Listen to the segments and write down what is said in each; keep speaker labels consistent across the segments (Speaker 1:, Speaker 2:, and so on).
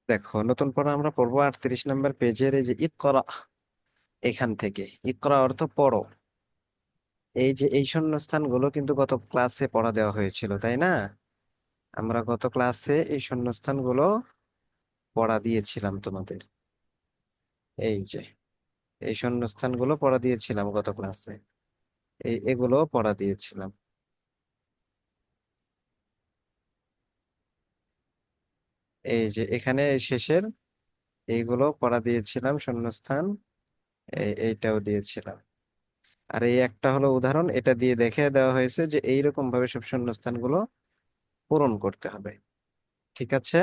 Speaker 1: দেখো, নতুন পড়া আমরা পড়বো 38 নম্বর পেজের এই যে ইকরা, এখান থেকে। ইকরা অর্থ পড়ো। এই যে এই শূন্যস্থানগুলো কিন্তু গত ক্লাসে পড়া দেওয়া হয়েছিল, তাই না? আমরা গত ক্লাসে এই শূন্যস্থানগুলো পড়া দিয়েছিলাম তোমাদের। এই যে এই শূন্যস্থানগুলো পড়া দিয়েছিলাম গত ক্লাসে। এগুলো পড়া দিয়েছিলাম। এই যে এখানে শেষের এইগুলো পড়া দিয়েছিলাম শূন্যস্থান। এইটাও দিয়েছিলাম। আর এই একটা হলো উদাহরণ, এটা দিয়ে দেখে দেওয়া হয়েছে যে এইরকম ভাবে সব শূন্যস্থানগুলো পূরণ করতে হবে। ঠিক আছে,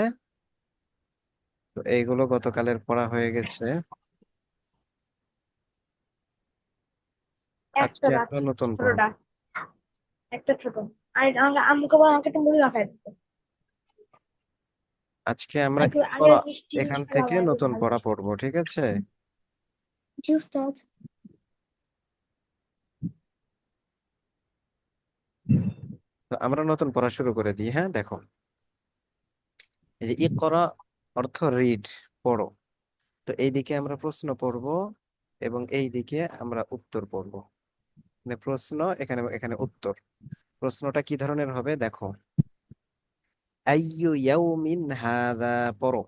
Speaker 1: তো এইগুলো গতকালের পড়া হয়ে গেছে।
Speaker 2: একটা
Speaker 1: আজকে
Speaker 2: দাঁত,
Speaker 1: আমরা নতুন পড়াবো।
Speaker 2: ছোটটা, একটা ছোট। আর আমাকে আম্মুকে বল, আমাকে একটা মুড়ি মাখায় দিতে।
Speaker 1: আজকে আমরা
Speaker 2: আগে আগে
Speaker 1: ইকরা
Speaker 2: মিষ্টি জিনিস
Speaker 1: এখান
Speaker 2: খেলাম,
Speaker 1: থেকে
Speaker 2: আর একটু
Speaker 1: নতুন
Speaker 2: ঝাল
Speaker 1: পড়া
Speaker 2: মিষ্টি।
Speaker 1: পড়বো, ঠিক আছে?
Speaker 2: জি উস্তাদ।
Speaker 1: তো আমরা নতুন পড়া শুরু করে দিই। হ্যাঁ, দেখো, এই যে ইকরা অর্থ রিড, পড়ো। তো এইদিকে আমরা প্রশ্ন পড়বো এবং এই দিকে আমরা উত্তর পড়বো। মানে প্রশ্ন এখানে, এখানে উত্তর। প্রশ্নটা কি ধরনের হবে দেখো। আইয়ু ইয়াউমিন হাদা, পড়ো।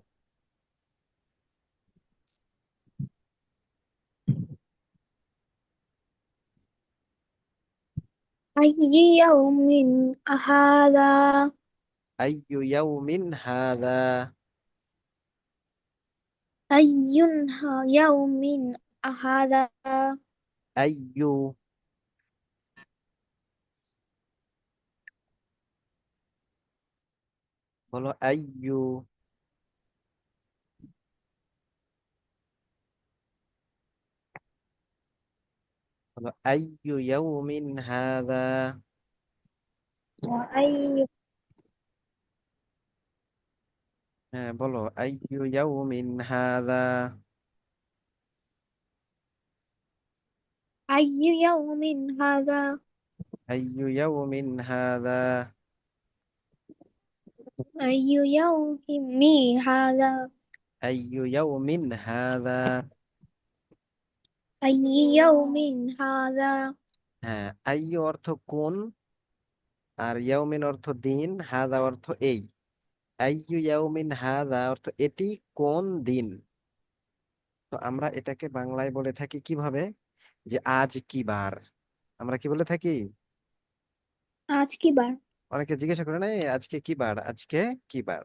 Speaker 2: أي يوم هذا؟
Speaker 1: আইয়ু ইয়াউমিন হাদা।
Speaker 2: أي يوم هذا؟
Speaker 1: আইয়ু, বলো আইয়ু। বলো আইয়ু ইয়াউমিন হাদা।
Speaker 2: وأي
Speaker 1: হ্যাঁ, বলো আইয়ু ইয়াউমিন হাদা।
Speaker 2: أي يوم هذا؟
Speaker 1: আইয়ু ইয়াউমিন হাদা।
Speaker 2: أي يوم هذا؟
Speaker 1: আইয়ু ইয়াউমিন হাদা।
Speaker 2: أي يوم هذا؟
Speaker 1: হ্যাঁ, আইয়ু অর্থ কোন, আর ইয়াউমিন অর্থ দিন, হাদা অর্থ এই। আইয়ু ইয়াউমিন হাদা অর্থ এটি কোন দিন। তো আমরা এটাকে বাংলায় বলে থাকি কিভাবে, যে আজ কি বার। আমরা কি বলে থাকি?
Speaker 2: आज की बार।
Speaker 1: অনেকে জিজ্ঞাসা করে না, "এই আজকে কি বার, আজকে কি বার?"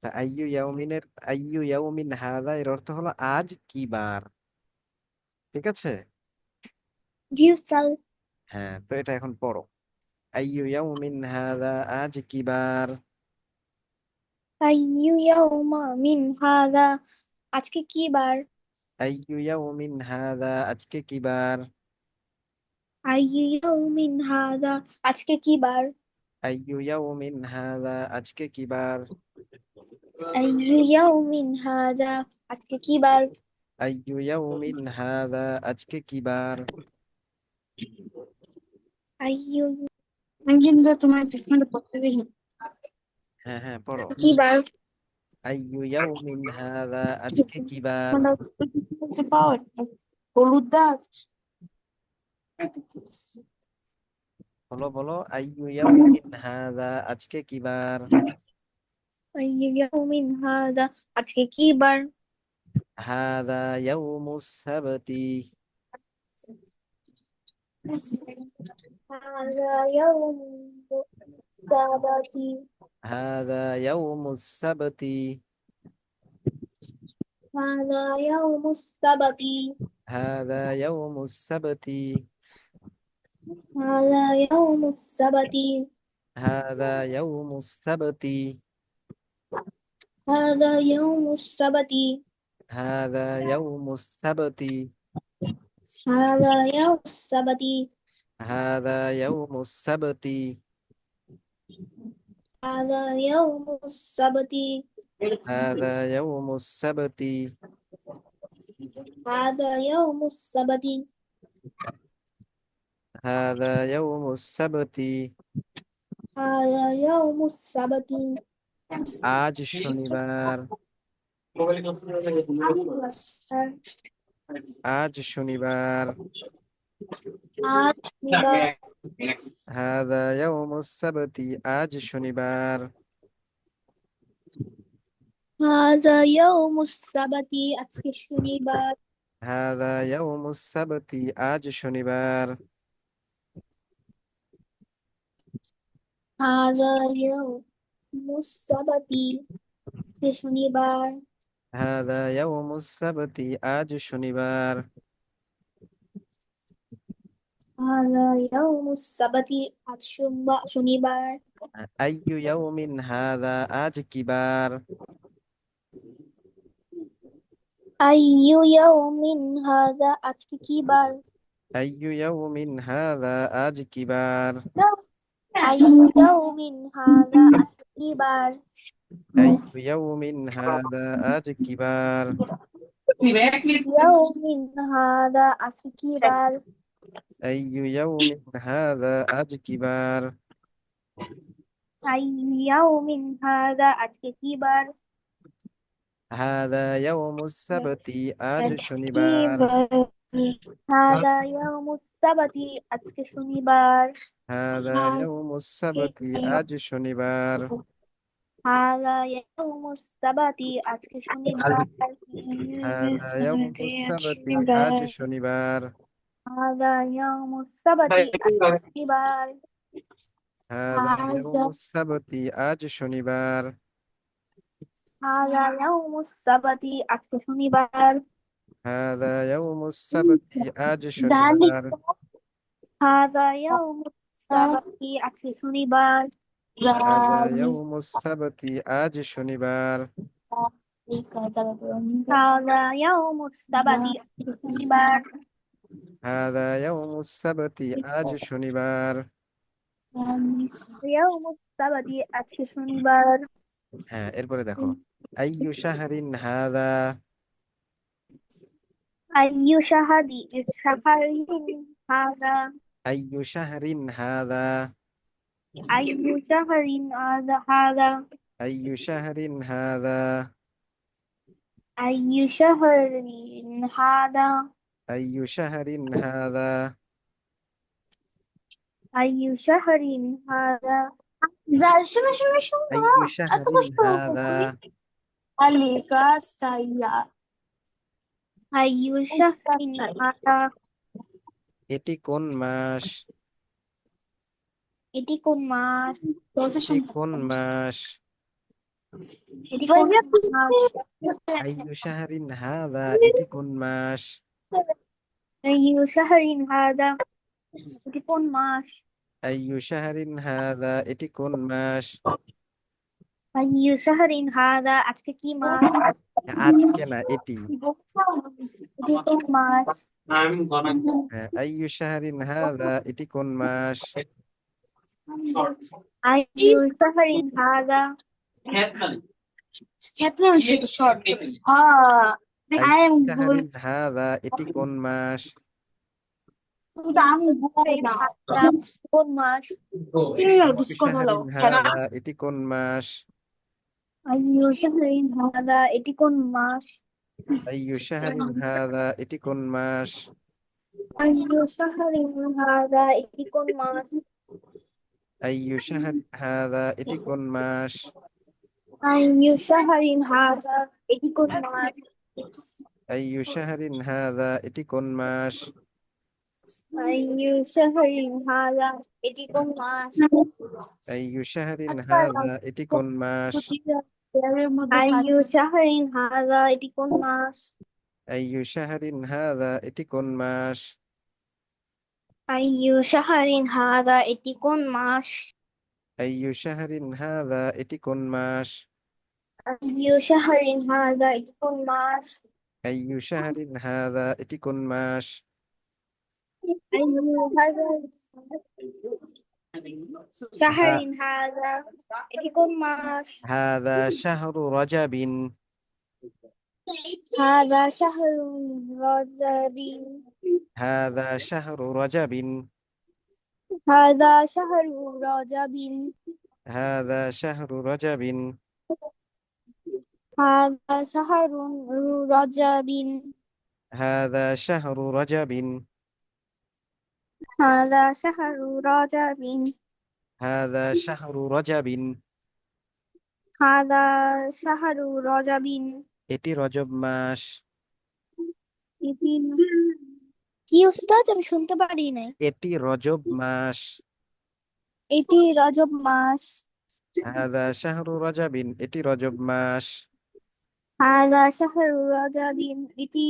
Speaker 1: তা আইয়ু ইয়াউমিনের, আইয়ু ইয়াউমিন হাদা এর অর্থ হলো আজ কি বার। ঠিক আছে।
Speaker 2: जी उस्ताद।
Speaker 1: হ্যাঁ, তো এটা এখন পড়ো। আইয়ু ইয়াউমিন হাদা, আজ কি বার।
Speaker 2: أي يوم هذا? আজকে কি বার?
Speaker 1: আইয়ু ইয়াউমিন হাদা, আজকে কি বার।
Speaker 2: أي يوم هذا? আজকে কি বার?
Speaker 1: আইয়ু ইয়াউমিন হাদা, আজকে কি বার।
Speaker 2: أي يوم هذا? আজকে কি বার?
Speaker 1: আইয়ু ইয়াউমিন হাদা, আজকে কি বার।
Speaker 2: أي আমি কিন্তু তোমার ট্রিটমেন্ট করতে দিই।
Speaker 1: হ্যাঁ হ্যাঁ, পড়ো।
Speaker 2: কি বার?
Speaker 1: আইয়ু ইয়াউমিন হাদা, আজকে কি বার।
Speaker 2: মানে বলতে পাও হলুদ দাগ।
Speaker 1: বলো বলো, আইয়ু ইয়াউমিন হাদা, আজকে কি বার।
Speaker 2: أي يوم هذا? আজকে কি বার?
Speaker 1: হাদা ইয়াউমুস সাবতি।
Speaker 2: هذا يوم السبت.
Speaker 1: হাদা ইয়াউমুস সাবতি।
Speaker 2: هذا يوم السبت.
Speaker 1: হাদা ইয়াউমুস সাবতি।
Speaker 2: هذا يوم السبت.
Speaker 1: হাদা ইয়াউমুস সাবতি।
Speaker 2: هذا يوم السبت.
Speaker 1: হাদা ইয়াউমুস সাবতি।
Speaker 2: هذا يوم السبت.
Speaker 1: হাদা ইয়াউমুস সাবতি।
Speaker 2: هذا يوم السبت.
Speaker 1: হাদা ইয়াউমুস সাবতি।
Speaker 2: هذا يوم السبت.
Speaker 1: হাদা ইয়াউমুস সাবতি।
Speaker 2: هذا يوم السبت.
Speaker 1: আজ শনিবার। আজ শনিবার।
Speaker 2: আজ শনিবার।
Speaker 1: হাদা ইয়াউমুস সাবতি, আজ শনিবার।
Speaker 2: হাযা ইয়াউমুস সাবাতি, আজকে শনিবার।
Speaker 1: হাদা ইয়াউমুস সাবতি, আজ শনিবার।
Speaker 2: হাযা ইয়াউমুস সাবাতি, আজকে শনিবার।
Speaker 1: হাদা ইয়াউমুস সাবতি, আজ শনিবার।
Speaker 2: হাযা ইয়াউমুস সাবাতি, আজ শনিবার।
Speaker 1: আইয়ু ইয়াউমিন হাদা, আজ কি বার?
Speaker 2: আইয়ু ইয়াউমিন হাযা, আজকে কি বার?
Speaker 1: আইয়ু ইয়াউমিন হাদা, আজ কি বার?
Speaker 2: আইয়ু ইয়াউমিন হাযা, আজকে কি বার?
Speaker 1: আইয়ু ইয়াউমিন হাদা, আজ কি বার?
Speaker 2: ইয়াউমিন হাযা, আজকে কি বার?
Speaker 1: আইয়ু ইয়াউমিন হাদা, আজ কি বার?
Speaker 2: আইয়ু ইয়াউমিন হাযা, আজকে কি বার?
Speaker 1: হাদা ইয়াউমুস সাবতি, আজ
Speaker 2: কি
Speaker 1: শনিবার।
Speaker 2: বার? হাযা ইয়াউমুস সাবাতি, আজকে শনিবার।
Speaker 1: হাদা ইয়াউমুস সাবতি, আজ শনিবার।
Speaker 2: হাযা ইয়াউমুস সাবাতি, আজকে শনিবার।
Speaker 1: হাদা ইয়াউমুস সাবতি, আজ শনিবার।
Speaker 2: হাযা ইয়াউমুস সাবাতি, আজকে শনিবার।
Speaker 1: হাদা
Speaker 2: হাযা
Speaker 1: ইয়াউমুস সাবতি, আজ শনিবার।
Speaker 2: হাযা ইয়াউমুস সাবাতি, আজকে শনিবার।
Speaker 1: হাদা ইয়াউমুস সাবতি, আজ
Speaker 2: ذلك
Speaker 1: শনিবার।
Speaker 2: هذا يوم السبت আজকে শনিবার
Speaker 1: হাদা
Speaker 2: ذلك
Speaker 1: ইয়াউমুস সাবতি, আজ শনিবার।
Speaker 2: هذا يوم السبت আজকে শনিবার
Speaker 1: হাদা ইয়াউমুস সাবতি, আজ শনিবার।
Speaker 2: يوم السبت আজকে শনিবার
Speaker 1: হ্যাঁ, এরপরে দেখো, আইয়ু শাহরিন হাদা।
Speaker 2: أي شهر شهر هذا
Speaker 1: আইয়ু শাহরিন হাদা।
Speaker 2: أي شهر هذا
Speaker 1: আইয়ু শাহরিন হাদা।
Speaker 2: أي شهر هذا
Speaker 1: আইয়ু শাহরিন হাদা।
Speaker 2: أي شهر هذا شنو شنو شنو
Speaker 1: আইয়ু শাহরিন
Speaker 2: أتبغى
Speaker 1: হাদা।
Speaker 2: عليك السيارة أي شهر هذا
Speaker 1: এটি কোন মাস?
Speaker 2: এটি কোন মাস
Speaker 1: এটি কোন মাস?
Speaker 2: এটি কোন মাস
Speaker 1: আইয়ু শাহরিন হাদা, এটি কোন মাস?
Speaker 2: أي شهر هذا এটি কোন মাস
Speaker 1: আইয়ু শাহরিন হাদা, এটি কোন মাস?
Speaker 2: أي شهر هذا আজকে কি মাস
Speaker 1: আজকে না, এটি।
Speaker 2: এটি কোন মাস
Speaker 1: হ্যাঁ, আইয়ু শাহরিন হাদা, এটি কোন মাস?
Speaker 2: أي شهر هذا ক্ষেত্রে সেটা শর্ট হ্যাঁ I
Speaker 1: আইয়ু
Speaker 2: am good
Speaker 1: শাহরিন হাদা, এটি কোন মাস?
Speaker 2: কিন্তু আমি বুঝি না কোন মাস
Speaker 1: আইয়ু শাহরিন হাদা, এটি কোন মাস?
Speaker 2: أي شهر هذا এটি কোন মাস
Speaker 1: আইয়ু শাহরিন হাদা, এটি কোন মাস?
Speaker 2: أي شهر هذا এটি কোন মাস
Speaker 1: আইয়ু শাহরিন হাদা, এটি কোন মাস?
Speaker 2: أي شهر هذا এটি কোন মাস
Speaker 1: আইয়ু শাহরিন হাদা, এটি কোন মাস?
Speaker 2: أي شهر هذا এটি কোন মাস
Speaker 1: আইয়ু শাহরিন হাদা, এটি কোন মাস?
Speaker 2: أي شهر هذا এটি কোন মাস
Speaker 1: আইয়ু শাহরিন হাদা, এটি কোন মাস?
Speaker 2: أي شهر هذا এটি কোন মাস
Speaker 1: আইয়ু শাহরিন হাদা, এটি কোন মাস?
Speaker 2: أي شهر هذا এটি কোন মাস
Speaker 1: আইয়ু শাহরিন হাদা, এটি কোন মাস?
Speaker 2: أي شهر هذا এটি কোন মাস
Speaker 1: হাদা শাহরু রজাবিন।
Speaker 2: هذا شهر رجب
Speaker 1: হাদা শাহরু রজাবিন।
Speaker 2: هذا شهر رجب
Speaker 1: হাদা শাহরু রজাবিন।
Speaker 3: هذا شهر رجب.
Speaker 1: هذا شهر رجب.
Speaker 3: هذا شهر رجب.
Speaker 1: هذا شهر رجب.
Speaker 3: هذا شهر رجب.
Speaker 1: এটি রজব মাস।
Speaker 3: কি উস্তাদ, আমি শুনতে পারি নাই।
Speaker 1: এটি রজব মাস।
Speaker 3: এটি রজব মাস।
Speaker 1: هذا شهر رجب. এটি রজব মাস।
Speaker 3: হাদা শাহরু রজবিন, এটি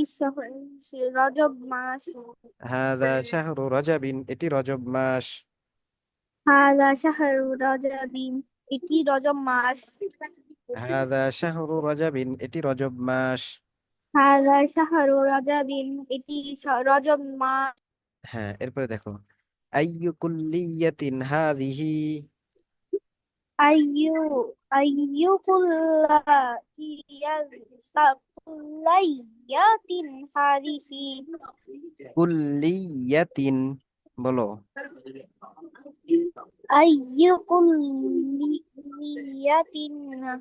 Speaker 3: রজব মাস।
Speaker 1: هذا شهر رجب. এটি রজব মাস।
Speaker 3: হাদা শাহরু রজবিন, এটি রজব মাস।
Speaker 1: هذا شهر رجب. এটি রজব মাস।
Speaker 3: হাদা শাহরু রজবিন, এটি রজব মাস।
Speaker 1: হ্যাঁ, এরপরে দেখো, আইয়ু কুল্লিয়াতিন হাযিহি।
Speaker 3: আইয়ু আইয়ু কুল্লাইয়াতিন হাদিসি।
Speaker 1: কুল্লিয়াতিন, বলো।
Speaker 3: আইয়ু কুল্লিয়াতিন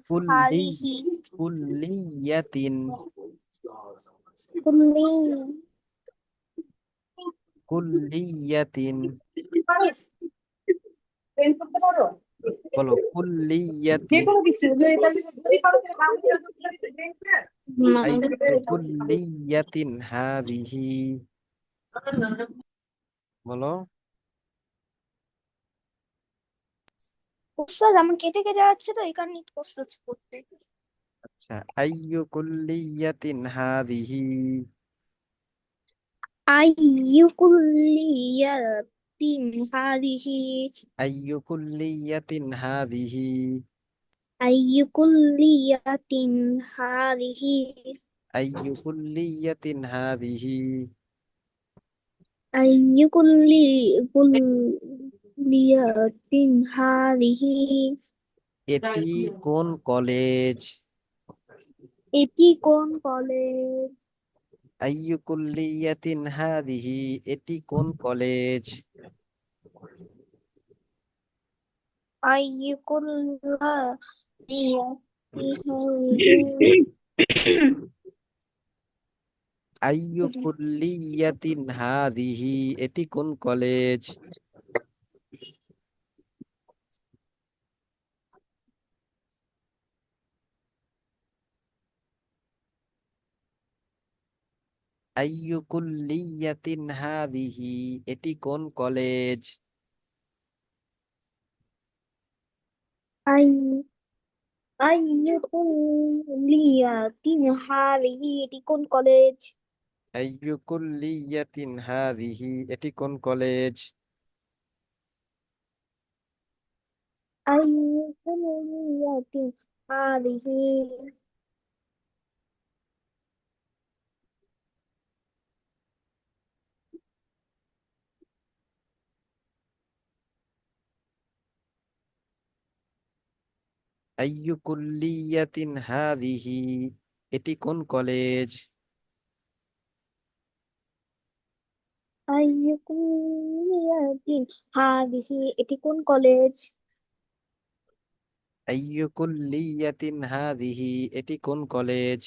Speaker 1: কুল্লি
Speaker 3: হাদিসি।
Speaker 1: কুল্লিয়াতিন।
Speaker 3: কুল্লি
Speaker 1: কুল্লিয়াতিন, বলো কুল্লিয়াতিন। আইয়ু কুল্লিয়াতিন হাযিহি, বলো।
Speaker 3: উস্তাদ, আমার কেটে কেটে যাচ্ছে তো এই কারণে একটু কষ্ট হচ্ছে পড়তে।
Speaker 1: আচ্ছা, আইয়ু কুল্লিয়াতিন হাযিহি।
Speaker 3: আইয়ু কুল্লিয়াতিন হাদিহি।
Speaker 1: আইয়ু কুল্লিয়াতিন হাযিহি।
Speaker 3: আইয়ু কুল্লিয়াতিন হাদিহি।
Speaker 1: আইয়ু কুল্লিয়াতিন হাযিহি।
Speaker 3: আইয়ু কুল্লিয়াতিন হাদিহি।
Speaker 1: এটি কোন কলেজ?
Speaker 3: এটি কোন কলেজ?
Speaker 1: আইয়ু কুল্লিয়াতিন হাযিহি, এটি কোন কলেজ?
Speaker 3: আইয়ু কুল্লিয়াতিন
Speaker 1: আইয়ু কুল্লিয়াতিন হাযিহি, এটি কোন কলেজ? আইয়ু কুল্লিয়াতিন হাযিহি, এটি কোন কলেজ?
Speaker 3: আইয়ু কুল্লিয়াতিন হাদিহি, এটি কোন কলেজ?
Speaker 1: আইয়ু কুল্লিয়াতিন হাযিহি, এটি কোন কলেজ?
Speaker 3: আইয়ু কুল্লিয়াতিন হাদিহি।
Speaker 1: আইয়ু কুল্লিয়াতিন হাযিহি, এটি কোন কলেজ?
Speaker 3: আইয়ু কুল্লিয়াতিন হাদিহি, এটি কোন কলেজ?
Speaker 1: আইয়ু কুল্লিয়াতিন হাযিহি, এটি কোন কলেজ?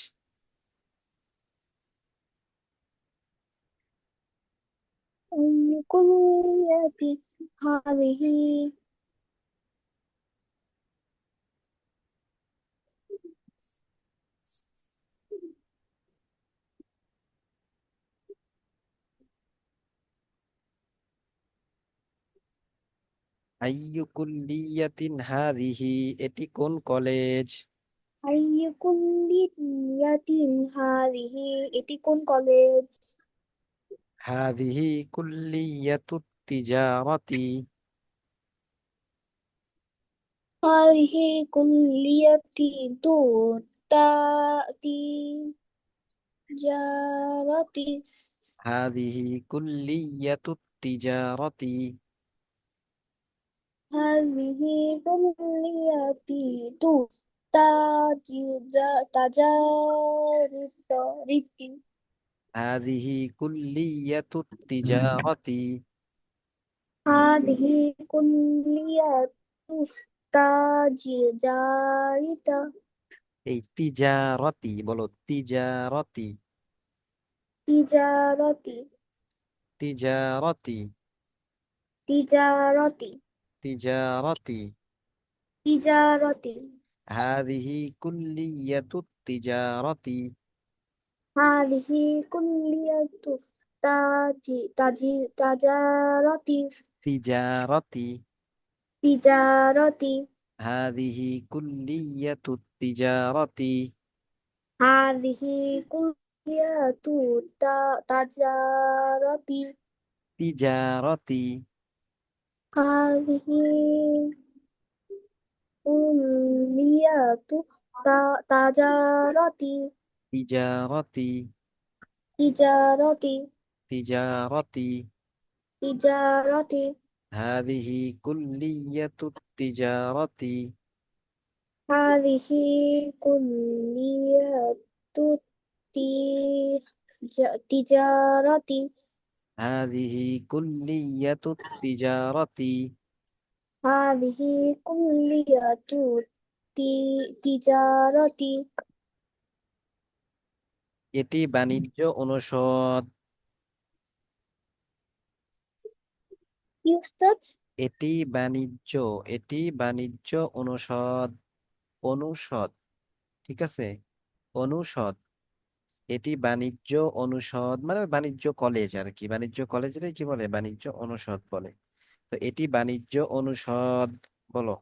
Speaker 3: আইয়ু কুল্লিয়াতিন হাদিহি।
Speaker 1: আইয়ু কুল্লিয়াতিন হাযিহি, এটি কোন কলেজ?
Speaker 3: আইয়ু কুল্লিয়াতিন হাদিহি, এটি কোন কলেজ?
Speaker 1: হাযিহি কুল্লিয়াতুত তিজারাতি।
Speaker 3: হাদিহি কুল্লিয়াতি তু জারাতি।
Speaker 1: হাযিহি কুল্লিয়াতুত তিজারাতি।
Speaker 3: হাদিহি কুল্লিয়াতি তু তাজারিতি।
Speaker 1: হাযিহি কুল্লিয়াতুত তিজারাতি।
Speaker 3: হাদিহি কুল্লিয়াতু তাজারিতা।
Speaker 1: এই তিজারতি বলো, তিজারতি।
Speaker 3: তিজারতি
Speaker 1: তিজারতি।
Speaker 3: তিজারতি
Speaker 1: তিজারতি।
Speaker 3: তিজারতি
Speaker 1: হাদিহি কুল্লিয়াতু তিজারতি।
Speaker 3: হাদিহি কুল্লিয়াতু তাজারতি
Speaker 1: তিজারতি।
Speaker 3: তিজারতি
Speaker 1: হাদিহি কুল্লিয়াতু তিজারতি।
Speaker 3: হাদিহি কুল্লিয়াতু তাজারতি
Speaker 1: তিজারতি।
Speaker 3: হাদিহি কুল্লিয়াতু তাজারতি
Speaker 1: তিজারতি।
Speaker 3: তিজারতি
Speaker 1: তিজারতি।
Speaker 3: তিজারতি
Speaker 1: হাদিহি কুল্লিয়াতু তিজারতি।
Speaker 3: হাদিহি কুল্লিয়াতু তিজারতি
Speaker 1: হাদিহি কুল্লিয়াতু তিজারতি।
Speaker 3: হাদিহি কুল্লিয়াতু তিজারতি
Speaker 1: এটি বাণিজ্য অনুষদ।
Speaker 3: কি উস্তাদ?
Speaker 1: এটি বাণিজ্য, এটি বাণিজ্য অনুষদ। অনুষদ, ঠিক আছে, অনুষদ। এটি বাণিজ্য অনুষদ মানে বাণিজ্য কলেজ আর কি, বাণিজ্য কলেজের কি বলে, বাণিজ্য অনুষদ বলে। তো এটি বাণিজ্য অনুষদ বলো।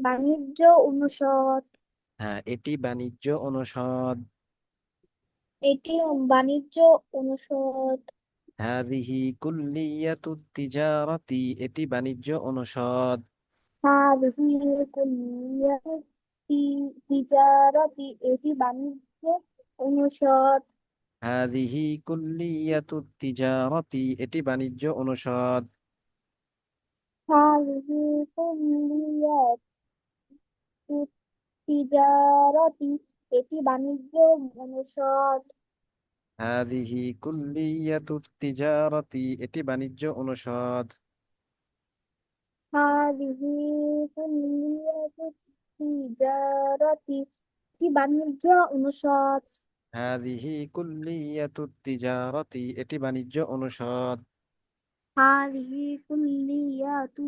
Speaker 3: বাণিজ্য অনুষদ
Speaker 1: হ্যাঁ, এটি বাণিজ্য অনুষদ।
Speaker 3: এটি বাণিজ্য অনুষদ
Speaker 1: হাদিহি কুল্লিয়াতু তিজারাতি, এটি বাণিজ্য অনুষদ।
Speaker 3: হাদিহি কুল্লিয়াতু তিজারতি এটি বাণিজ্য অনুষদ
Speaker 1: হাদিহি কুল্লিয়াতু তিজারাতি, এটি বাণিজ্য অনুষদ।
Speaker 3: হাদিহি কুল্লিয়াতু তিজারতি এটি বাণিজ্য অনুষদ
Speaker 1: হাদিহি কুল্লিয়াতু তিজারাতি, এটি বাণিজ্য অনুষদ।
Speaker 3: হাদিহি কুল্লিয়াতু তিজারতি এটি বাণিজ্য অনুষদ
Speaker 1: হাদিহি কুল্লিয়াতু তিজারাতি, এটি বাণিজ্য অনুষদ।
Speaker 3: হাদিহি কুল্লিয়াতু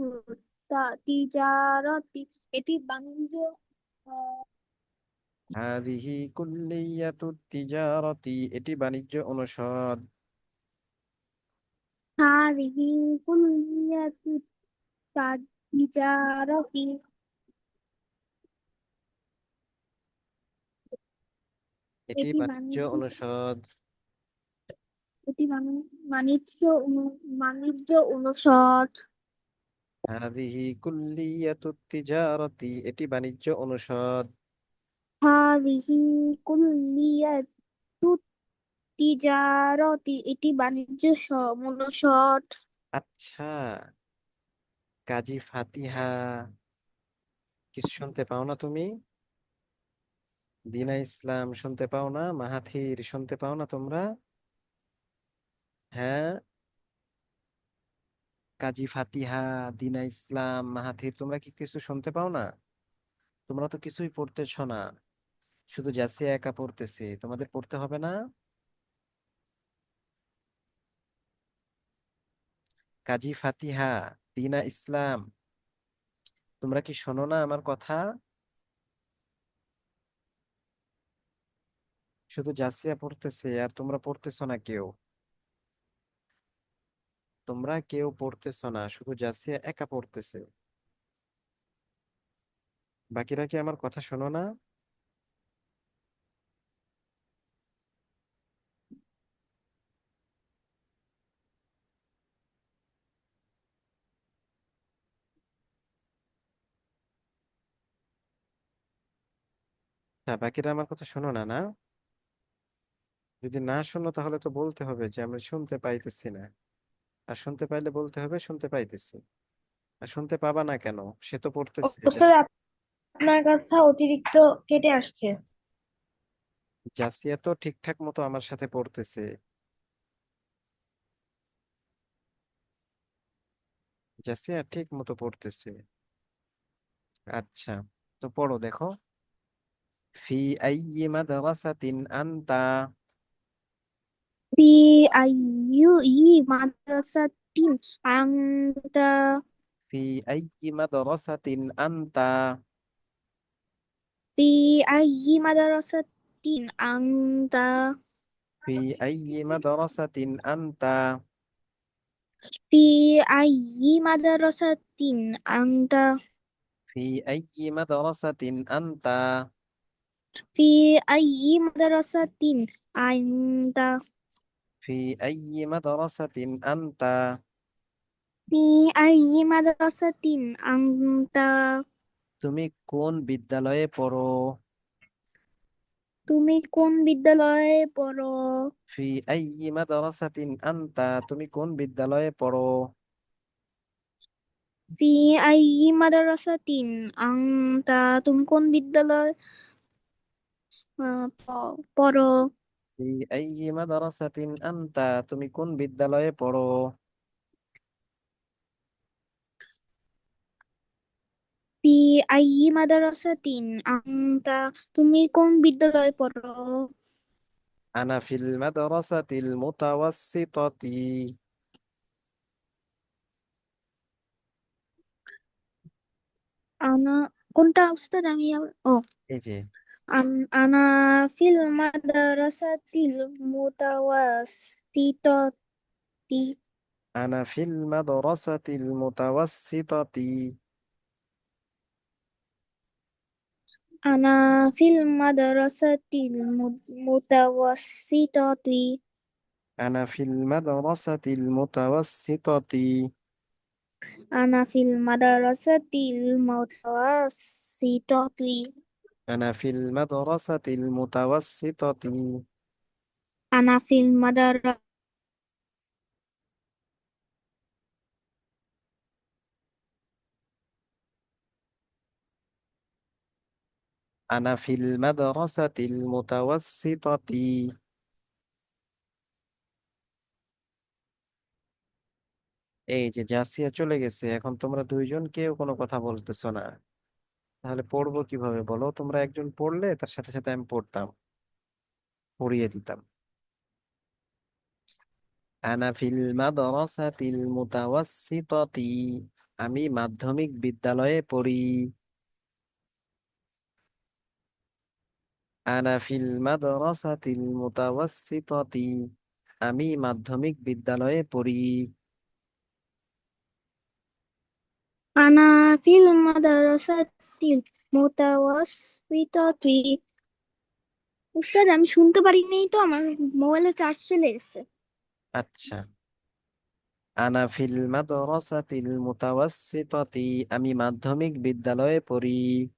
Speaker 3: তিজারতি এটি বাণিজ্য আহ,
Speaker 1: হাদিহি কুল্লিয়াতু তিজারাতি, এটি বাণিজ্য অনুষদ।
Speaker 3: হাদিহি কুল্লিয়াতু তিজারতি
Speaker 1: এটি
Speaker 3: এটি
Speaker 1: বাণিজ্য
Speaker 3: বাণিজ্য
Speaker 1: অনুষদ।
Speaker 3: এটি বাণিজ্য অনুষদ
Speaker 1: হাদিহি কুল্লিয়াতু তিজারাতি, এটি বাণিজ্য অনুষদ।
Speaker 3: হাদিহি কুল্লিয়াতু তিজারতি এটি বাণিজ্য অনুষদ
Speaker 1: আচ্ছা, কাজী ফাতিহা কিছু শুনতে পাও না তুমি? দিনা ইসলাম শুনতে পাও না? মাহাথির শুনতে পাও না তোমরা? হ্যাঁ, কাজী ফাতিহা, দিনা ইসলাম, মাহাথির, তোমরা কি কিছু শুনতে পাও না? তোমরা তো কিছুই পড়তেছ না, শুধু জাসিয়া একা পড়তেছে, তোমাদের পড়তে হবে না? কাজী ফাতিহা, দিনা ইসলাম, তোমরা কি শোনো না আমার কথা? শুধু জাসিয়া পড়তেছে আর তোমরা পড়তেছো না কেউ। তোমরা কেউ পড়তেছো না, শুধু জাসিয়া একা পড়তেছে। বাকিরা কি আমার কথা শোনো না? বাকিরা আমার কথা শোনো না, না? যদি না শোনো তাহলে তো বলতে হবে যে আমরা শুনতে পাইতেছি না। আর শুনতে পাইলে বলতে হবে শুনতে পাইতেছি। আর শুনতে পাবা না কেন? সে তো পড়তেছে।
Speaker 2: স্যার আপনার কথা অতিরিক্ত কেটে আসছে।
Speaker 1: জাসিয়া তো ঠিকঠাক মতো আমার সাথে পড়তেছে। জাসিয়া ঠিক মতো পড়তেছে। আচ্ছা, তো পড়ো দেখো। ফি আইয়ি মাদ্রাসাতিন আনতা,
Speaker 3: في أي مدرسة أنت
Speaker 1: ফি আইয়ি মাদ্রাসাতিন আনতা,
Speaker 3: في أي مدرسة أنت
Speaker 1: ফি আইয়ি মাদ্রাসাতিন আনতা,
Speaker 3: في أي مدرسة أنت
Speaker 1: ফি আইয়ি মাদ্রাসাতিন আনতা,
Speaker 3: في أي مدرسة أنت
Speaker 1: ফি আইয়ি মাদ্রাসাতিন আনতা,
Speaker 3: في أي مدرسة أنت
Speaker 1: তুমি কোন বিদ্যালয়ে পড়ো?
Speaker 3: তুমি কোন বিদ্যালয়ে পড়ো?
Speaker 1: ফি আইয়ি মাদ্রাসাতিন আনতা, তুমি কোন বিদ্যালয়ে পড়ো?
Speaker 3: في أي مدرسة أنت তুমি কোন বিদ্যালয়ে পড়ো?
Speaker 1: ফি আইয়ি মাদ্রাসাতিন আনতা, তুমি কোন বিদ্যালয়ে পড়ো?
Speaker 3: في أي مدرسة أنت তুমি কোন বিদ্যালয়ে পড়ো?
Speaker 1: আনা ফিল মাদ্রাসাতিল মুতাওয়াসসিতাতি,
Speaker 3: আনা কোনটা উস্তাদ আমি ও
Speaker 1: এই যে
Speaker 3: আনা ফিল মাদ্রাসাতিল মুতাওয়াসসিতাতি
Speaker 1: আনা ফিল মাদ্রাসাতিল মুতাওয়াসসিতাতি,
Speaker 3: আনা ফিল মাদ্রাসাতিল মুতাওয়াসসিতাতি
Speaker 1: আনা ফিল মাদ্রাসাতিল মুতাওয়াসসিতাতি,
Speaker 3: আনা ফিল মাদ্রাসাতিল মুতাওয়াসসিতাতি
Speaker 1: আনা ফিল মাদ্রাসাতিল মুতাওয়াসসিতাতি,
Speaker 3: আনা ফিল মাদ্রাসাতিল
Speaker 1: আনা ফিল মাদ্রাসাতিল মুতাওয়াসসিতাতি। এই যে জাসিয়া চলে গেছে, এখন তোমরা দুইজন কেউ কোনো কথা বলতেছো না, তাহলে পড়বো কিভাবে বলো? তোমরা একজন পড়লে তার সাথে সাথে আমি পড়তাম, পড়িয়ে দিতাম। আনা ফিল মাদ্রাসাতিল মুতাওয়াসসিতাতি, আমি মাধ্যমিক বিদ্যালয়ে পড়ি। আনা ফিল মাদ্রাসাতিল মুতাওয়াসসিতাতি, আমি মাধ্যমিক বিদ্যালয়ে পড়ি।
Speaker 3: আনা ফিল মাদ্রাসাতিল মুতাওয়াসসিতাতি উস্তাদ আমি শুনতে পারি নাই তো আমার মোবাইলে চার্জ চলে গেছে।
Speaker 1: আচ্ছা, আনা ফিল মাদ্রাসাতিল মুতাওয়াসসিতাতি, আমি মাধ্যমিক বিদ্যালয়ে পড়ি।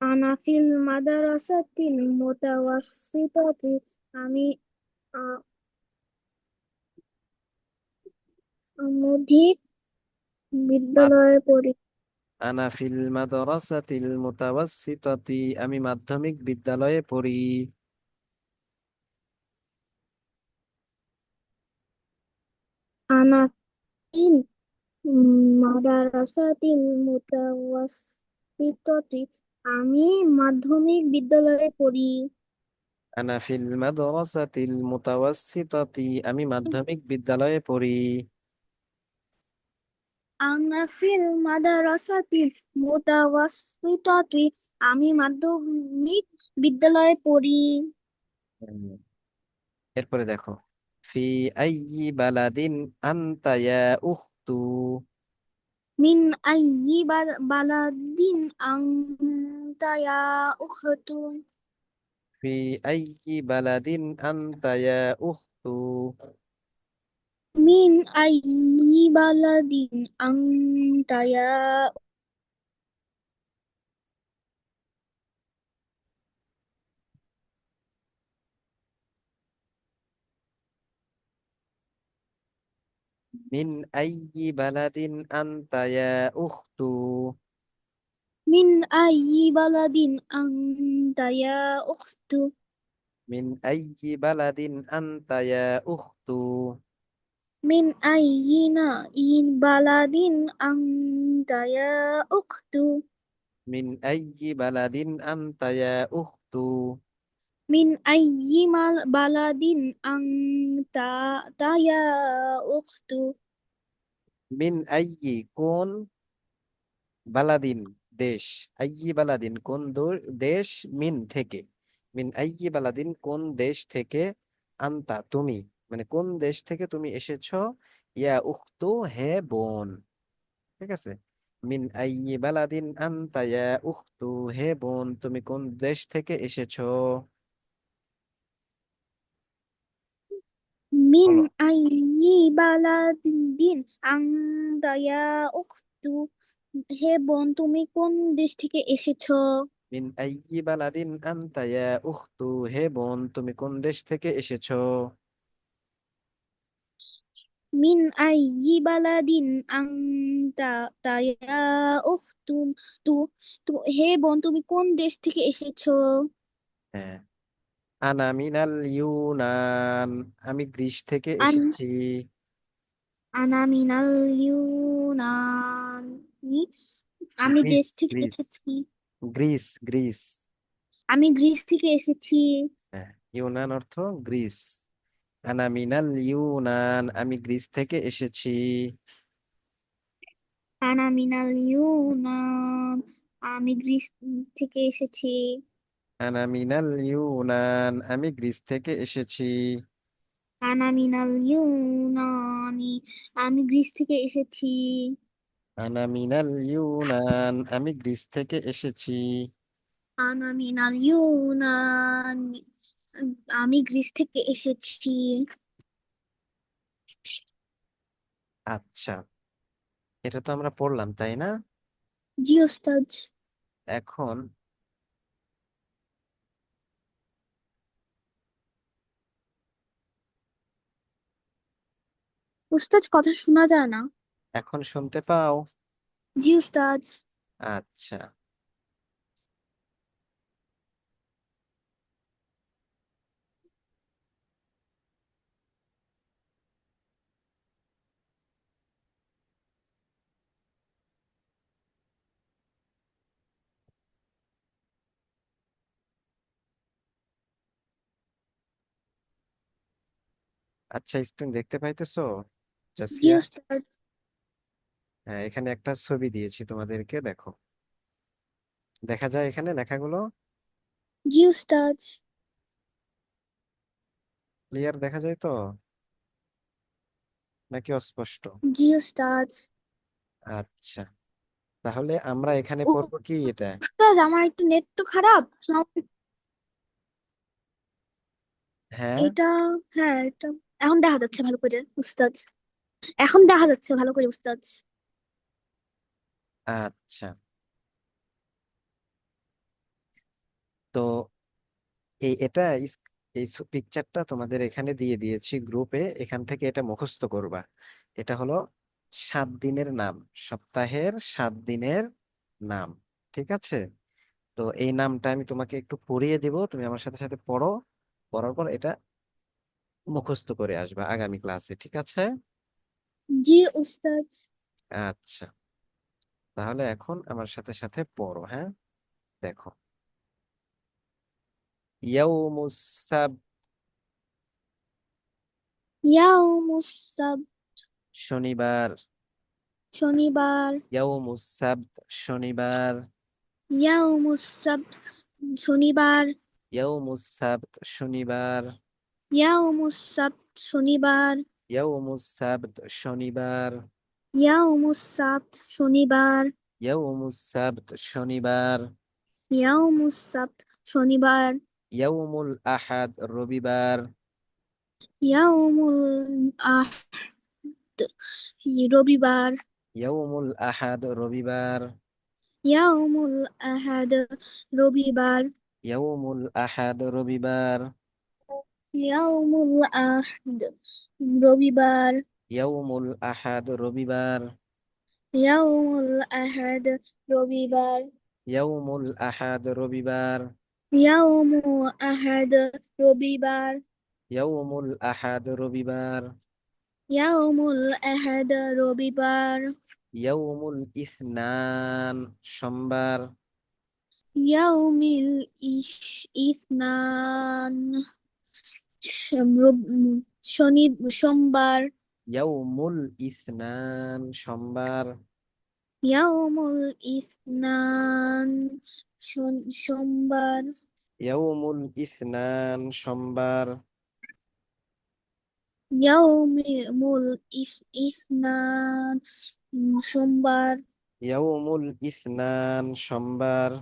Speaker 3: আনা ফিল মাদ্রাসাতিল মুতাওয়াসসিতাতি আমি আ- মধ্যমিক
Speaker 1: মাদ-
Speaker 3: বিদ্যালয়ে পড়ি।
Speaker 1: আনা ফিল মাদ্রাসাতিল মুতাওয়াসসিতাতি, আমি মাধ্যমিক বিদ্যালয়ে পড়ি।
Speaker 3: আনা ফিল মাদ্রাসাতিল মুতাওয়াসসিতাতি আমি মাধ্যমিক বিদ্যালয়ে পড়ি।
Speaker 1: আনা ফিল মাদ্রাসাতিল মুতাওয়াসসিতাতি, আমি মাধ্যমিক বিদ্যালয়ে পড়ি।
Speaker 3: আনা ফিল মাদ্রাসাতিল মুতাওয়াসসিতাতি আমি মাধ্যমিক বিদ্যালয়ে পড়ি।
Speaker 1: হুম। এরপরে দেখো, ফি আইয়ি বালাদিন আনতা ইয়া উখতু,
Speaker 3: মিন আইয়ি বালাদিন আনতা ইয়া উখতু
Speaker 1: ফি আইয়ি বালাদিন আনতা ইয়া উখতু,
Speaker 3: মিন আইয়ি বালাদিন আনতা ইয়া
Speaker 1: মিন আইয়ি বালাদিন আনতা ইয়া উখতু,
Speaker 3: মিন আইয়ি বালাদিন আনতা ইয়া উখতু
Speaker 1: মিন আইয়ি বালাদিন আনতা ইয়া উখতু,
Speaker 3: মিন আইয়িনা ইন বালাদিন আনতা ইয়া উখতু
Speaker 1: মিন আইয়ি বালাদিন আনতা ইয়া উখতু।
Speaker 3: মিন আইয়ি বালাদিন আনতা ইয়া উখতু।
Speaker 1: মিন আইয়ি কোন, বালাদিন দেশ, আইয়ি বালাদিন কোন দেশ, মিন থেকে, মিন আইয়ি বালাদিন কোন দেশ থেকে, আনতা তুমি, মানে কোন দেশ থেকে তুমি এসেছো, ইয়া উখতু হে বোন। ঠিক আছে, মিন আইয়ি বালাদিন আনতা ইয়া উখতু, হে বোন তুমি কোন দেশ থেকে এসেছো।
Speaker 3: মিন
Speaker 1: বলো।
Speaker 3: আইয়ি বালাদিন আনতা ইয়া উখতু। হে বোন তুমি কোন দেশ থেকে এসেছো?
Speaker 1: মিন আইয়ি বালাদিন আনতা ইয়া উখতু, হে বোন তুমি কোন দেশ থেকে এসেছো।
Speaker 3: মিন আইয়ি বালাদিন আনতা ইয়া উখতু। তু তু হে বোন তুমি কোন দেশ থেকে এসেছো?
Speaker 1: হ্যাঁ, আনা মিনাল ইউনান, আমি গ্রিস থেকে
Speaker 3: আন
Speaker 1: এসেছি।
Speaker 3: আনা মিনাল ইউনানি। আমি
Speaker 1: গ্রিস
Speaker 3: দেশ থেকে
Speaker 1: গ্রিস
Speaker 3: এসেছি।
Speaker 1: Greece Greece.
Speaker 3: আমি গ্রিস থেকে এসেছি।
Speaker 1: হ্যাঁ, ইউনান অর্থ গ্রিস। আনা মিনাল ইউনান, আমি গ্রিস থেকে এসেছি।
Speaker 3: আনা মিনাল ইউনান। আমি গ্রিস থেকে এসেছি।
Speaker 1: আনা মিনাল ইউনান, আমি গ্রিস থেকে এসেছি।
Speaker 3: আনা মিনাল ইউনানি। আমি গ্রিস থেকে এসেছি।
Speaker 1: আনা মিনাল ইউনান, আমি গ্রিস থেকে এসেছি।
Speaker 3: আনা মিনাল ইউনানি। আমি গ্রিস থেকে এসেছি।
Speaker 1: আচ্ছা, এটা তো আমরা পড়লাম তাই না?
Speaker 3: জি ওস্তাদ।
Speaker 1: এখন
Speaker 3: ওস্তাদ কথা শোনা যায় না।
Speaker 1: এখন শুনতে পাও?
Speaker 3: জি ওস্তাদ।
Speaker 1: আচ্ছা, আচ্ছা, স্ক্রিন দেখতে পাইতেছো
Speaker 3: জি
Speaker 1: জাসিয়া?
Speaker 3: ওস্তাদ।
Speaker 1: হ্যাঁ, এখানে একটা ছবি দিয়েছি তোমাদেরকে, দেখো। দেখা যায় এখানে লেখাগুলো?
Speaker 3: জি ওস্তাদ।
Speaker 1: ক্লিয়ার দেখা যায় তো, নাকি অস্পষ্ট?
Speaker 3: জি ওস্তাদ।
Speaker 1: আচ্ছা, তাহলে আমরা এখানে পড়বো কি এটা?
Speaker 3: ওস্তাদ আমার একটু নেট তো খারাপ।
Speaker 1: হ্যাঁ।
Speaker 3: এটা, হ্যাঁ এটা এখন দেখা যাচ্ছে ভালো করে উস্তাদ। এখন দেখা যাচ্ছে ভালো করে উস্তাদ।
Speaker 1: আচ্ছা, তো এটা এই পিকচারটা তোমাদের এখানে দিয়ে দিয়েছি গ্রুপে, এখান থেকে এটা মুখস্থ করবা। এটা হলো 7 দিনের নাম, সপ্তাহের 7 দিনের নাম। ঠিক আছে, তো এই নামটা আমি তোমাকে একটু পড়িয়ে দিব, তুমি আমার সাথে সাথে পড়ো, পড়ার পর এটা মুখস্থ করে আসবা আগামী ক্লাসে, ঠিক আছে?
Speaker 3: জি উস্তাদ।
Speaker 1: আচ্ছা, তাহলে এখন আমার সাথে সাথে পড়ো, হ্যাঁ? দেখো, ইয়াউমুস সাব,
Speaker 3: ইয়াউমুস সাbt।
Speaker 1: শনিবার।
Speaker 3: শনিবার।
Speaker 1: ইয়াউমুস সাbt, শনিবার।
Speaker 3: ইয়াউমুস সাbt। শনিবার।
Speaker 1: ইয়াউমুস সাbt, শনিবার।
Speaker 3: ইয়াউমুস সাbt। শনিবার।
Speaker 1: ইয়াউমুস সাbt, শনিবার।
Speaker 3: ইয়াউমুস সাbt। শনিবার।
Speaker 1: ইয়াউমুস সাbt, শনিবার।
Speaker 3: ইয়াউমুস সাbt। শনিবার।
Speaker 1: ইয়াউমুল আহাদ, রবিবার।
Speaker 3: ইয়াউমুল আহদ। রবিবার।
Speaker 1: ইয়াউমুল আহাদ, রবিবার।
Speaker 3: ইয়াউমুল আহাদ। রবিবার।
Speaker 1: ইয়াউমুল আহাদ, রবিবার।
Speaker 3: ইয়াউমুল আহদ। রবিবার।
Speaker 1: ইয়াউমুল আহাদ, রবিবার।
Speaker 3: ইয়াউমুল আহাদ। রবিবার।
Speaker 1: ইয়াউমুল আহাদ, রবিবার।
Speaker 3: ইয়াউমু আহাদ। রবিবার।
Speaker 1: ইয়াউমুল আহাদ, রবিবার।
Speaker 3: ইয়াউমুল আহাদ। রবিবার।
Speaker 1: ইয়াউমুল ইসনান, সোমবার।
Speaker 3: ইয়াউমিল ইসনান শনি সোমবার।
Speaker 1: ইয়াউমুল ইসনান সোমবার।
Speaker 3: ইয়াউমুল ইসনান সোমবার।
Speaker 1: ইয়াউমুল ইসনান সোমবার।
Speaker 3: ইয়াউমুল ইসনান সোমবার।
Speaker 1: ইয়াউমুল ইসনান সোমবার।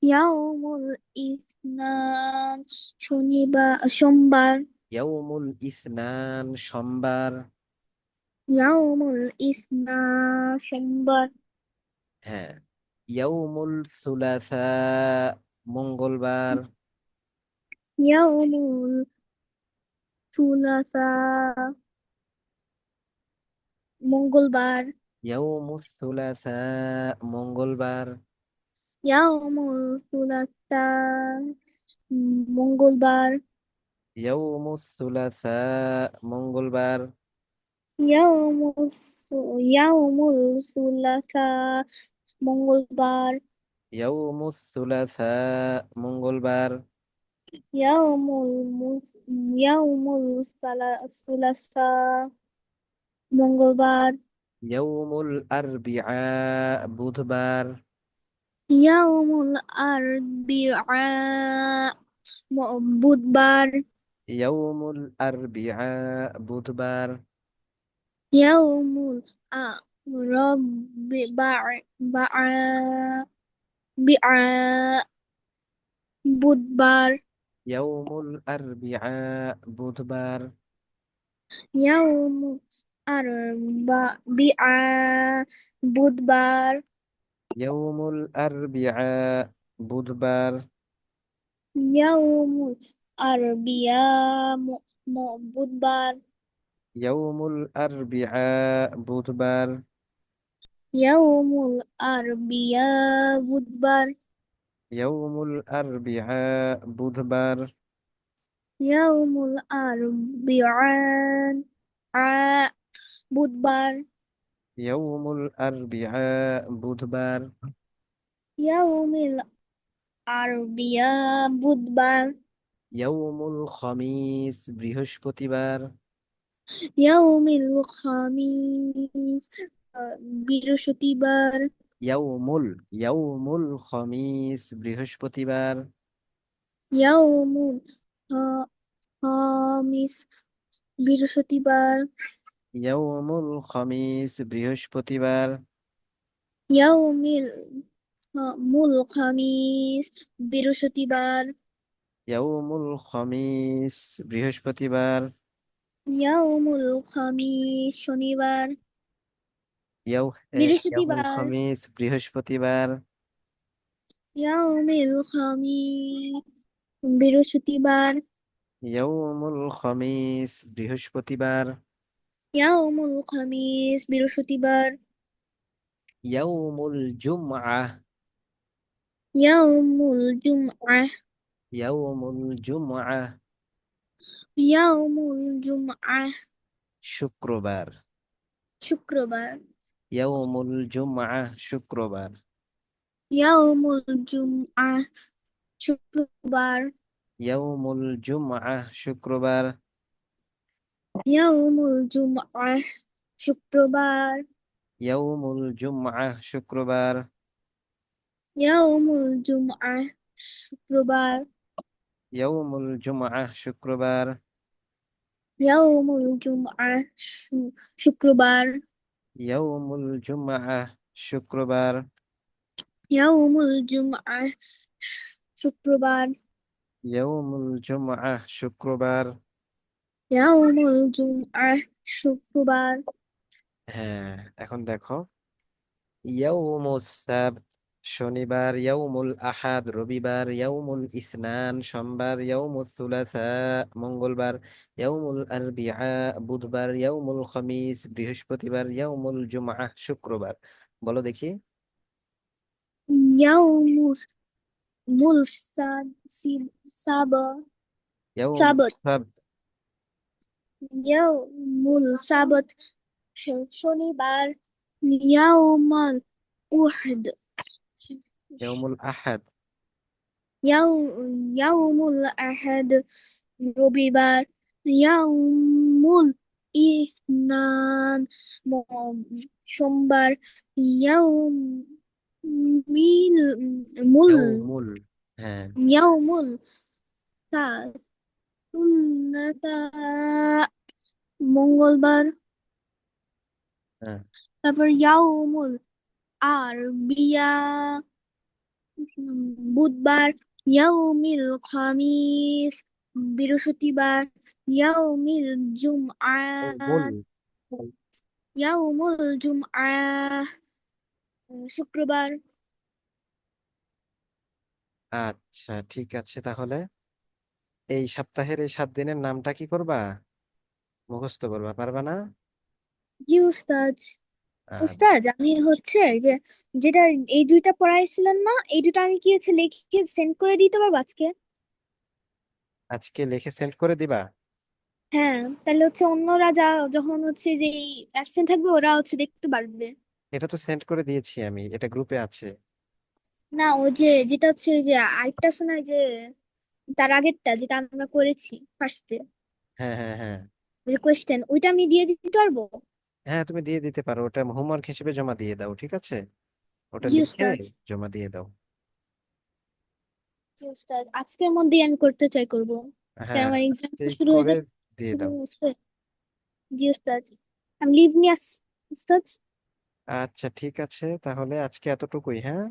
Speaker 3: ইয়াউমুল ইসনান সোমবার।
Speaker 1: ইয়াউমুল ইসনান সোমবার।
Speaker 3: ইয়াউমুল সোমবার।
Speaker 1: হ্যাঁ। ইয়াউমুল সুলাসা মঙ্গলবার।
Speaker 3: ইয়াউমুল সুলাসা মঙ্গলবার।
Speaker 1: ইয়াউমুস সুলাসা মঙ্গলবার।
Speaker 3: ইয়াউমুল সুলাসা মঙ্গলবার।
Speaker 1: ইয়াউমুস সুলাসা মঙ্গলবার।
Speaker 3: ইয়াউমুস ইয়াউমুল সুলাসা মঙ্গলবার।
Speaker 1: ইয়াউমুস সুলাসা মঙ্গলবার।
Speaker 3: ইয়াউমুল সুলাসা মঙ্গলবার।
Speaker 1: ইয়াউমুল আরবিআ বুধবার।
Speaker 3: ইয়াউমুল আরবিআ বুধবার।
Speaker 1: ইয়াউমুল আরবিআ বুধবার।
Speaker 3: ইয়াউমুল বিআ বুধবার।
Speaker 1: ইয়াউমুল আরবিআ বুধবার।
Speaker 3: ইয়াউমুল বিআ বুধবার।
Speaker 1: ইয়াউমুল আরবিআ বুধবার।
Speaker 3: ইয়াউমুল আরবিআ বুধবার।
Speaker 1: ইয়াউমুল আরবিআ বুধবার।
Speaker 3: ইয়াউমুল আরবিআ বুধবার।
Speaker 1: ইয়াউমুল আরবিআ বুধবার।
Speaker 3: ইয়াউমুল আরবিআ বুধবার।
Speaker 1: ইয়াউমুল আরবিআ বুধবার।
Speaker 3: ইয়াউমিল আরবিআ বুধবার।
Speaker 1: ইয়াউমুল খমিস বৃহস্পতিবার।
Speaker 3: ইয়াউমিল খামিস বৃহস্পতিবার।
Speaker 1: ইয়াউমুল খমিস বৃহস্পতিবার।
Speaker 3: ইয়াউমুল খামিস বৃহস্পতিবার।
Speaker 1: ইয়াউমুল খমিস বৃহস্পতিবার।
Speaker 3: ইয়াউমিল মুল খামিস বৃহস্পতিবার।
Speaker 1: ইয়াউমুল খমিস বৃহস্পতিবার।
Speaker 3: ইয়াউমুল খামিস শনিবার।
Speaker 1: ইয়াউমুল
Speaker 3: বৃহস্পতিবার।
Speaker 1: খমিস বৃহস্পতিবার।
Speaker 3: ইয়াউমিল খামিস বৃহস্পতিবার।
Speaker 1: ইয়াউমুল খমিস বৃহস্পতিবার।
Speaker 3: ইয়াউমুল খামিস বৃহস্পতিবার।
Speaker 1: ইয়াউমুল জুমআহ।
Speaker 3: ইয়াউমুল জুমআহ।
Speaker 1: ইয়াউমুল জুমআহ
Speaker 3: ইয়াউমুল জুমআহ
Speaker 1: শুক্রবার।
Speaker 3: শুক্রবার।
Speaker 1: ইয়াউমুল জুমআহ শুক্রবার।
Speaker 3: ইয়াউমুল জুমআহ শুক্রবার।
Speaker 1: ইয়াউমুল জুমআহ শুক্রবার।
Speaker 3: ইয়াউমুল জুমআহ শুক্রবার।
Speaker 1: ইয়াউমুল জুমআহ শুক্রবার।
Speaker 3: ইয়াউমুল জুমআহ শুক্রবার।
Speaker 1: ইয়াউমুল জুমআহ শুক্রবার।
Speaker 3: ইয়াউমুল জুমআহ শুক্রবার।
Speaker 1: ইয়াউমুল জুমআহ শুক্রবার।
Speaker 3: ইয়াউমুল জুমআহ শুক্রবার।
Speaker 1: ইয়াউমুল জুমআহ শুক্রবার।
Speaker 3: ইয়াউমুল জুমআহ শুক্রবার।
Speaker 1: হ্যাঁ, এখন দেখো ইয়াউমুস সাbt শনিবার। ইয়াউমুল আহাদ রবিবার। ইয়াউমুল ইসনান সোমবার। ইয়াউমুস সুলাসা মঙ্গলবার। ইয়াউমুল আরবিআ বুধবার। ইয়াউমুল খমিস বৃহস্পতিবার। ইয়াউমুল জুমআহ শুক্রবার। বলো দেখি।
Speaker 3: ইয়াউমুস মুল সাবা
Speaker 1: ইয়াউমুস
Speaker 3: সাবত।
Speaker 1: সাbt
Speaker 3: ইয়াউমুল সাবত শনিবার। ইয়াউমাল উহদ
Speaker 1: ইয়াউমুল আহাদ।
Speaker 3: ইয়াউ ইয়াউমুল আহাদ রবিবার, ইয়াউমুল ইসনান সোমবার, ইয়াউমিল মুল
Speaker 1: ইয়াউমুল, হ্যাঁ
Speaker 3: ইয়াউমুল সুন্নাতা মঙ্গলবার,
Speaker 1: হ্যাঁ।
Speaker 3: তারপর ইয়াউমুল আরবিয়া বুধবার, ইয়াউমিল খামিস বৃহস্পতিবার, ইয়াউমিল
Speaker 1: ইয়াউমুল,
Speaker 3: জুমআত ইয়াউমুল জুমআহ শুক্রবার।
Speaker 1: আচ্ছা ঠিক আছে, তাহলে এই সপ্তাহের এই 7 দিনের নামটা কি করবা, মুখস্থ করবা, পারবা না?
Speaker 3: জি উস্তাদ।
Speaker 1: আর
Speaker 3: উস্তাদ আমি হচ্ছে যে যেটা এই দুইটা পড়াইছিলেন না, এই দুটো আমি কি হচ্ছে লিখে সেন্ড করে দিতে পারবো আজকে?
Speaker 1: আজকে লিখে সেন্ড করে দিবা?
Speaker 3: হ্যাঁ, তাহলে হচ্ছে অন্যরা যখন হচ্ছে যে অ্যাবসেন্ট থাকবে ওরা হচ্ছে দেখতে পারবে।
Speaker 1: এটা তো সেন্ড করে দিয়েছি আমি, এটা গ্রুপে আছে।
Speaker 3: না, ও যে যেটা হচ্ছে ওই যে আরেকটা শোনায় যে তার আগেরটা যেটা আমরা করেছি ফার্স্টে,
Speaker 1: হ্যাঁ হ্যাঁ হ্যাঁ।
Speaker 3: ওই যে কোয়েশ্চেন ওইটা আমি দিয়ে দিতে পারবো?
Speaker 1: হ্যাঁ তুমি দিয়ে দিতে পারো, ওটা হোমওয়ার্ক হিসেবে জমা দিয়ে দাও, ঠিক আছে? ওটা
Speaker 3: জি
Speaker 1: লিখে
Speaker 3: উস্তাদ।
Speaker 1: জমা দিয়ে দাও।
Speaker 3: জি উস্তাদ, আজকের মধ্যেই আমি করতে ট্রাই করবো, কারণ
Speaker 1: হ্যাঁ
Speaker 3: আমার এক্সাম
Speaker 1: আজকেই
Speaker 3: শুরু হয়ে
Speaker 1: করে
Speaker 3: যাবে।
Speaker 1: দিয়ে
Speaker 3: শুরু
Speaker 1: দাও।
Speaker 3: হয়েছে। জি উস্তাদ, আমি লিভ নিয়ে উস্তাদ।
Speaker 1: আচ্ছা ঠিক আছে, তাহলে আজকে এতটুকুই, হ্যাঁ।